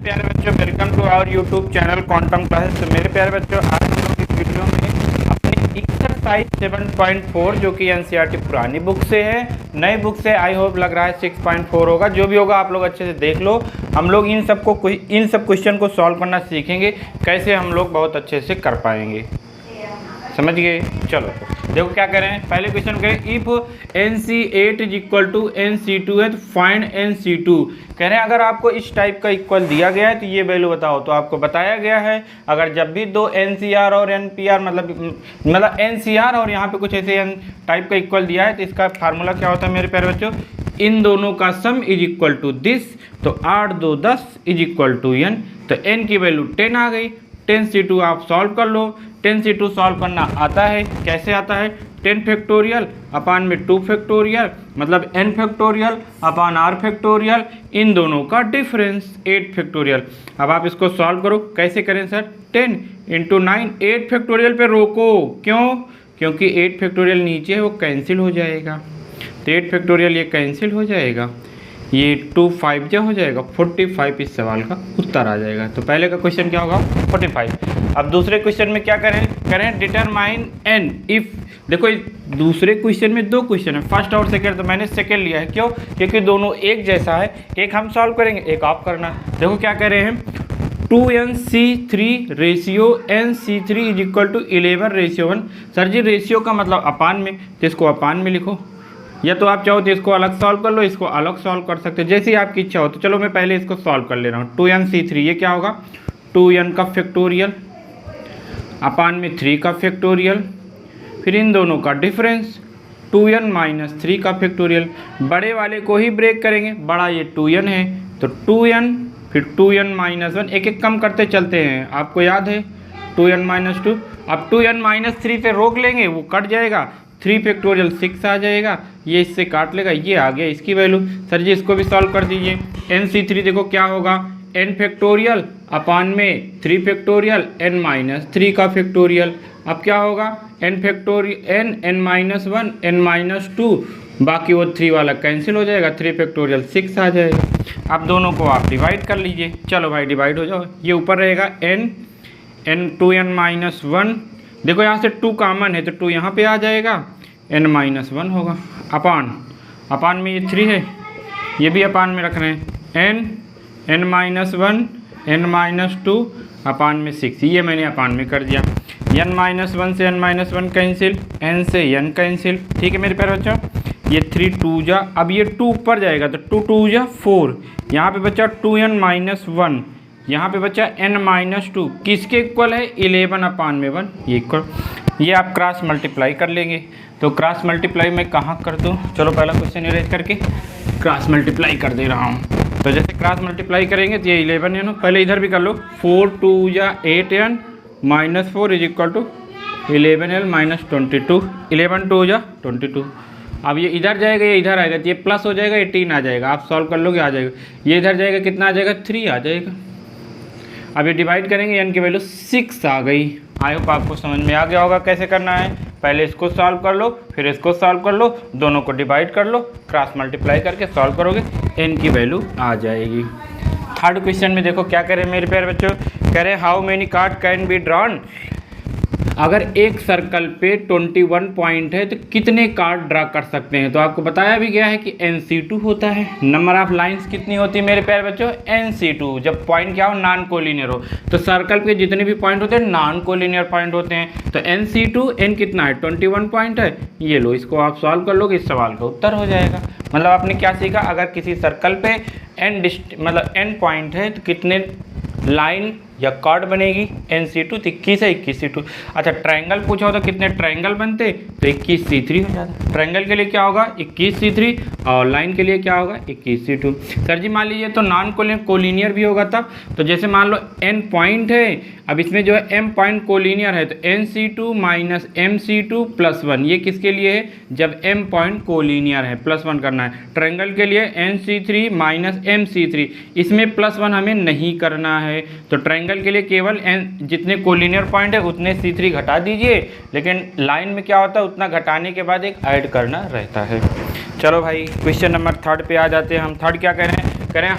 प्यारे बच्चों, welcome to our YouTube channel quantum classes. तो मेरे प्यारे बच्चों, आज हम लोग इस वीडियो में अपनी एक्सरसाइज 7.4 जो कि एनसीईआरटी पुरानी बुक से है, नई बुक से आई होप लग रहा है 6.4 होगा। जो भी होगा आप लोग अच्छे से देख लो। हम लोग इन सब क्वेश्चन को सॉल्व करना सीखेंगे, कैसे हम लोग बहुत अच्छे से कर पाएंगे। समझ गए? चलो देखो क्या करें। पहले क्वेश्चन करें, if NC8 is equal to NC2 है तो फाइंड NC2। कह रहे हैं अगर आपको इस टाइप का इक्वल दिया गया है तो ये वैल्यू बताओ। तो आपको बताया गया है अगर जब भी दो NCR और NPR मतलब NCR और यहाँ पे कुछ ऐसे टाइप का इक्वल दिया है तो इसका फार्मूला क्या होता है मेरे प्यारे बच्चों, इन दोनों का sum is equal to this. तो 8 2 10 इज इक्वल टू n। तो n की वैल्यू 10 आ गई। 10C2 आप सॉल्व कर लो। 10C2 सॉल्व करना आता है, कैसे आता है? 10 फैक्टोरियल अपान में 2 फैक्टोरियल मतलब n फैक्टोरियल अपान r फैक्टोरियल, इन दोनों का डिफरेंस 8 फैक्टोरियल। अब आप इसको सॉल्व करो। कैसे करें सर? 10 × 9 8 फैक्टोरियल पे रोको। क्यों? क्योंकि 8 फैक्टोरियल नीचे है वो कैंसिल हो जाएगा। तो 8 फैक्टोरियल ये कैंसिल हो जाएगा, ये 2 5 जो हो जाएगा 45 इस सवाल का उत्तर आ जाएगा। तो पहले का क्वेश्चन क्या होगा? 45। अब दूसरे क्वेश्चन में क्या करें डिटरमाइन n इफ। देखो दूसरे क्वेश्चन में दो क्वेश्चन है, फर्स्ट और सेकंड। तो मैंने सेकंड लिया है। क्यों? क्योंकि दोनों एक जैसा है, एक हम सॉल्व करेंगे एक आप करना। देखो क्या कह रहे हैं, 2NC3 ratio NC3 is equal to 11:1। Sir ji ratio का मतलब अपान में, तो इसको अपान में लिखो, या तो आप चाहो तो इसको अलग सॉल्व कर लो, इसको अलग सॉल्व कर सकते हो, जैसी आपकी इच्छा हो। तो चलो मैं पहले इसको सॉल्व कर ले रहा हूँ। 2NC3 ये क्या होगा? 2n का फैक्टोरियल अपान में 3 का फैक्टोरियल, फिर इन दोनों का डिफरेंस 2n - 3 का फैक्टोरियल। बड़े वाले को ही ब्रेक करेंगे, बड़ा ये 2n है तो 2n फिर 2n - 1, एक एक कम करते चलते हैं। आपको याद है 2n - 2। अब 2n - 3 पे रोक लेंगे, वो कट जाएगा। 3 फैक्टोरियल 6 आ जाएगा, ये इससे काट लेगा, ये आ गया इसकी वैल्यू। सर जी इसको भी सॉल्व कर दीजिए। NC3 देखो क्या होगा, n फैक्टोरियल अपान में 3 फैक्टोरियल n - 3 का फैक्टोरियल। अब क्या होगा, n फैक्टोरियल n -1 n -2, बाकी वो 3 वाला कैंसिल हो जाएगा, 3 फैक्टोरियल 6 आ जाएगा। अब दोनों को आप डिवाइड कर लीजिए। चलो भाई डिवाइड हो जाओ। ये ऊपर रहेगा n 2n - 1। देखो यहाँ से 2 कॉमन है तो 2 यहाँ पे आ जाएगा, n - 1 होगा अपान में ये 3 है, ये भी अपान में रख रहे हैं। n -1 n -2 अपान में 6, ये मैंने अपान में कर दिया। n -1 से n -1 कैंसिल, n से n कैंसिल। ठीक है मेरे प्यारे बच्चों, ये 3 2 जा, अब ये 2 ऊपर जाएगा तो 2 2 जा 4, यहाँ पे बचा 2n - 1, यहाँ पे बचा n - 2, किसके इक्वल है? 11 अपान में 1, ये इक्वल। ये आप क्रॉस मल्टीप्लाई कर लेंगे। तो क्रॉस मल्टीप्लाई मैं कहाँ कर दूँ? चलो पहला क्वेश्चन इरेज करके क्रॉस मल्टीप्लाई कर दे रहा हूँ। तो जैसे क्रॉस मल्टीप्लाई करेंगे तो ये 11 है ना, पहले इधर भी कर लो। 4 2 या 8n - 4 is equal to 11l - 22, 11 2 या 22। अब ये इधर जाएगा, ये इधर आएगा तो ये प्लस हो जाएगा, 18 आ जाएगा। आप सॉल्व कर लोगे आ जाएगा। ये इधर जाएगा, कितना आ जाएगा? 3 आ जाएगा। अब ये डिवाइड करेंगे, n की वैल्यू 6 आ गई। आई होप आपको समझ में आ गया होगा कैसे करना है। पहले इसको सॉल्व कर लो, फिर इसको सॉल्व कर लो, दोनों को डिवाइड कर लो, क्रॉस मल्टीप्लाई करके सॉल्व करोगे, n की वैल्यू आ जाएगी। थर्ड क्वेश्चन में देखो क्या करें मेरे प्यारे बच्चों, कह रहे हैं how many card can be drawn. अगर एक सर्कल पे 21 पॉइंट है तो कितने कार्ड ड्रा कर सकते हैं? तो आपको बताया भी गया है कि NC2 होता है। नंबर ऑफ लाइंस कितनी होती है मेरे प्यारे बच्चों? NC2। जब पॉइंट क्या हो? नॉन कोलिनियर हो। तो सर्कल के जितने भी पॉइंट होते हैं नॉन कोलिनियर पॉइंट होते हैं। तो NC2 n कितना है? 21 पॉइंट है। ये लो, इसको आप सॉल्व कर लोगे, इस सवाल का उत्तर हो जाएगा। मतलब आपने क्या सीखा, अगर किसी सर्कल पे n पॉइंट है तो कितने लाइन या कार्ड बनेगी? NC2 तो 21 है, 21C2। अच्छा ट्रायंगल पूछा हो तो कितने ट्रायंगल बनते? तो 21C3 हो जाता। ट्रायंगल के लिए क्या होगा? 21C3, और लाइन के लिए क्या होगा? 21C2। सर जी मान लीजिए तो नॉन कोलिनियर भी होगा तब। तो जैसे मान लो n पॉइंट है, अब इसमें जो है m पॉइंट कोलिनियर है तो NC2 - MC2 + 1, ये किसके लिए है? जब m पॉइंट कोलिनियर है, +1 करना है। ट्रायंगल के लिए NC3 - MC3, इसमें +1 हमें नहीं करना है। तो ट्रायंगल के लिए केवल जितने कोलिनियर पॉइंट है उतने C3 घटा दीजिए, लेकिन लाइन में क्या होता है उतना घटाने के बाद एक ऐड करना रहता है। चलो भाई क्वेश्चन नंबर 3 पे आ जाते हैं हम। थर्ड क्या कह रहे हैं, करें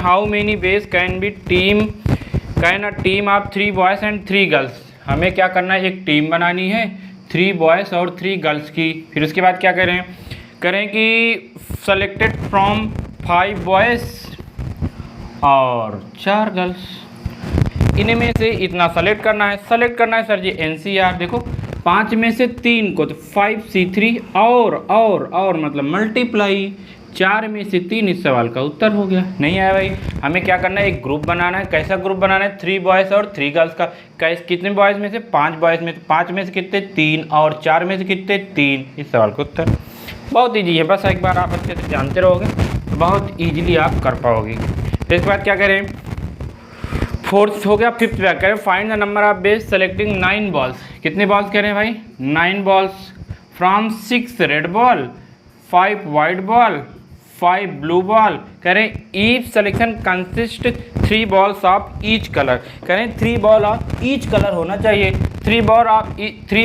how many ways can a team of 3 boys and 3 girls. हमें क्या करना है, एक टीम बनानी है 3 बॉयज़ और 3 गर्ल्स की। फिर उसके बाद क्या करें कि सेलेक्टेड फ्रॉम 5 बॉयज़ और 4 गर्ल्स, इनमें से इतना सेलेक्ट करना है सर जी NCR। देखो 5 में से 3 को तो 5C3 और मतलब मल्टीप्लाई 4 में से 3, इस सवाल का उत्तर हो गया। नहीं आया भाई, हमें क्या करना है, एक ग्रुप बनाना है। कैसा ग्रुप बनाना है, 3 बॉयज़ और 3 गर्ल्स का। कितने बॉयज़ में से, 5 बॉयज़ में, 5 में से कितने 3 और 4 में से कितने 3, इस सवाल का उत्तर। बहुत ईजी है, बस एक बार आप अच्छे से जानते रहोगे तो बहुत ईजिली आप कर पाओगे। फिर इसके बाद क्या करें, फोर्थ हो गया। फिफ्थ बैक करें find the number of ways selecting 9 balls. कितने बॉल्स करें भाई, 9 balls from 6 red ball, 5 white ball, 5 blue ball. करें each selection consist 3 balls of each colour. करें 3 बॉल ऑफ ईच कलर होना चाहिए। 3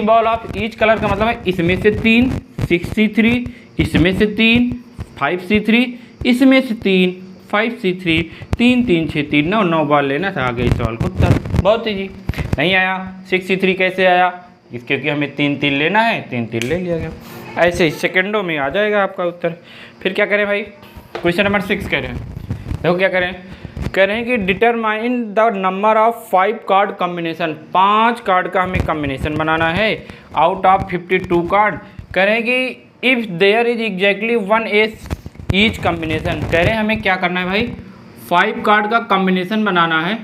बॉल ऑफ ईच कलर का मतलब है इसमें से 3 6C3, इसमें से 3 5C3, इसमें से 3 5C3, 3 3 6 3 9 बॉल लेना था। आगे इस सवाल का उत्तर बहुत ईजी। नहीं आया 6C3 कैसे आया, क्योंकि हमें 3 3 लेना है, 3 3 ले लिया गया। ऐसे ही सेकंडों में आ जाएगा आपका उत्तर। फिर क्या करें भाई, क्वेश्चन नंबर 6 करें। देखो क्या करें कि determine the number of 5 card combination. 5 card का हमें कॉम्बिनेशन बनाना है आउट ऑफ 52 कार्ड। करें कि if there is exactly 1 ace each combination. कह रहे हैं हमें क्या करना है भाई, 5 कार्ड का कॉम्बिनेशन बनाना है।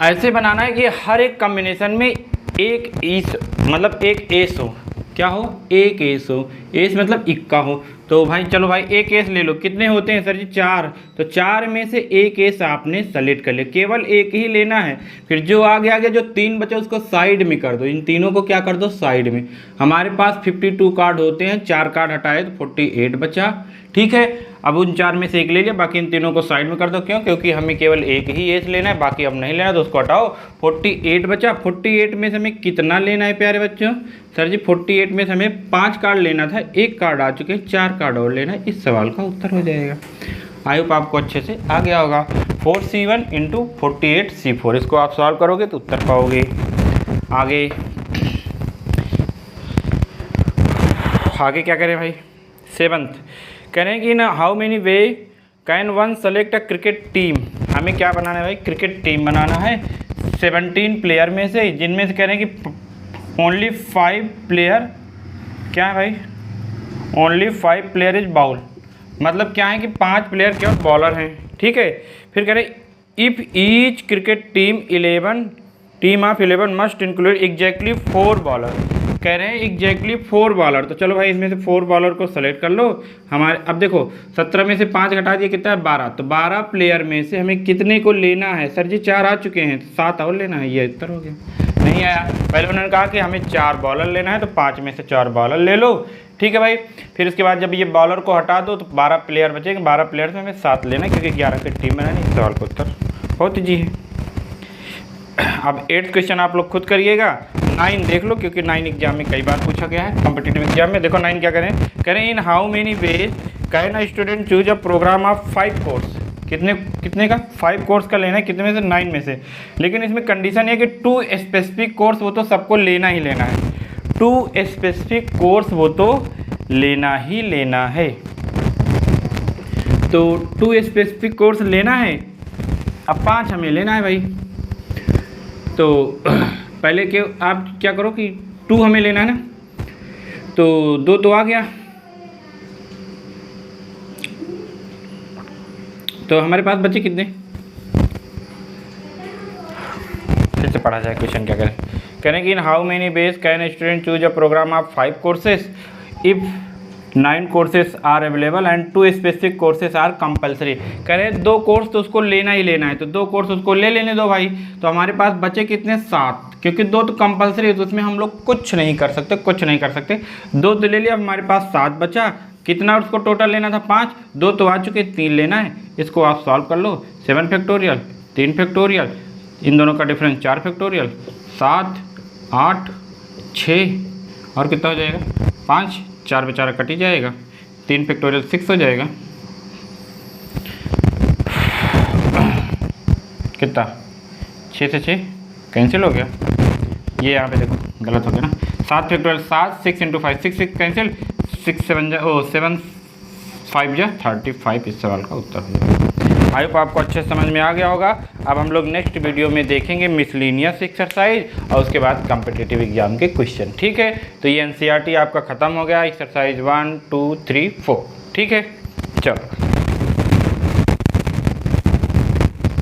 ऐसे बनाना है कि हर एक कॉम्बिनेशन में एक ईस मतलब एक एस हो। क्या हो, एक एस हो। एस मतलब इक्का हो। तो भाई चलो भाई एक एस ले लो। कितने होते हैं सर जी, 4। तो 4 में से एक एस आपने सेलेक्ट कर लिया, केवल एक ही लेना है। फिर जो आगे जो 3 बचे उसको साइड में कर दो। इन तीनों को क्या कर दो, साइड में। हमारे पास 52 कार्ड होते हैं, 4 कार्ड हटाए तो 48 बचा। ठीक है, अब उन 4 में से एक ले लिया, बाकी इन तीनों को साइड में कर दो। क्यों, क्योंकि हमें केवल एक ही एस लेना है, बाकी अब नहीं लेना, तो उसको हटाओ। 48 बचा। 48 में से हमें कितना लेना है प्यारे बच्चों, सर जी 48 में से हमें 5 कार्ड लेना था, 1 कार्ड आ चुके हैं, 4 कार्ड और लेना है। इस सवाल का उत्तर हो जाएगा। आई होप आपको अच्छे से आ गया होगा। 4C1 × 48C4, इसको आप सॉल्व करोगे तो उत्तर पाओगे। आगे क्या करें भाई, 7th करें कि ना how many way can one select a cricket team. हमें क्या बनाना है भाई, क्रिकेट टीम बनाना है 17 प्लेयर में से, जिनमें से कह रहे हैं कि ओनली 5 प्लेयर, क्या है भाई, ओनली 5 प्लेयर इज बाउल। मतलब क्या है कि 5 प्लेयर केवल बॉलर हैं। ठीक है, फिर कह रहे if each cricket team of 11 must include exactly 4 bowler. कह रहे हैं एग्जैक्टली 4 बॉलर। तो चलो भाई इसमें से 4 बॉलर को सेलेक्ट कर लो। हमारे अब देखो 17 में से 5 घटा दिए, कितना है 12। तो 12 प्लेयर में से हमें कितने को लेना है, सर जी 4 आ चुके हैं, 7 और लेना है। ये उत्तर हो गया। नहीं आया, पहले उन्होंने कहा कि हमें 4 बॉलर लेना है, तो 5 में से 4 बॉलर ले लो। ठीक है भाई, फिर उसके बाद जब ये बॉलर को हटा दो तो 12 प्लेयर बचेंगे। 12 प्लेयर में हमें 7 लेना है, क्योंकि 11 की टीम बनानी। इस सवाल का उत्तर बहुत ईजी है। अब 8th क्वेश्चन आप लोग खुद करिएगा। 9 देख लो, क्योंकि 9 एग्जाम में कई बार पूछा गया है कॉम्पिटिटिव एग्जाम में। देखो 9 क्या करें in how many ways can a student choose a program of 5 course. कितने का, 5 कोर्स का लेना है। कितने में से, 9 में से। लेकिन इसमें कंडीशन है कि 2 स्पेसिफिक कोर्स वो तो सबको लेना ही लेना है। 2 स्पेसिफिक कोर्स वो तो लेना ही लेना है। तो 2 स्पेसिफिक कोर्स लेना है। अब 5 हमें लेना है भाई। तो पहले के आप क्या करो कि 2 हमें लेना है ना, तो 2 तो आ गया। तो हमारे पास बचे कितने, फिर से पढ़ा जाए क्वेश्चन। क्या करें कि in how many ways can student choose a program of 5 courses if 9 courses are available and 2 specific courses are compulsory. कह रहे 2 कोर्स तो उसको लेना ही लेना है, तो 2 कोर्स उसको ले लेने दो भाई। तो हमारे पास बचे कितने, 7, क्योंकि 2 तो कंपलसरी है, तो उसमें हम लोग कुछ नहीं कर सकते। 2 तो ले लिया, हमारे पास 7 बचा। कितना उसको टोटल लेना था, 5। 2 तो आ चुके, 3 लेना है। इसको आप सॉल्व कर लो। 7 फैक्टोरियल 3 फैक्टोरियल, इन दोनों का डिफरेंस 4 फैक्टोरियल, 7 8 6 और कितना हो जाएगा 5। 4 बेचारा कट ही जाएगा। 3 फैक्टोरियल 6 हो जाएगा। कितना 6 से 6 कैंसिल हो गया, ये यहाँ पे देखो गलत हो गया ना, 7 फैक्टोरियल 7, 6 इंटू 5 6 6 कैंसिल, 6 7 7 5 जा 35 इस सवाल का उत्तर हो जाएगा। आई होप आपको अच्छे समझ में आ गया होगा। अब हम लोग नेक्स्ट वीडियो में देखेंगे मिसलिनियस एक्सरसाइज और उसके बाद कॉम्पिटिटिव एग्जाम के क्वेश्चन, ठीक है। तो ये एनसीईआरटी आपका ख़त्म हो गया, एक्सरसाइज 1 2 3 4, ठीक है। चलो।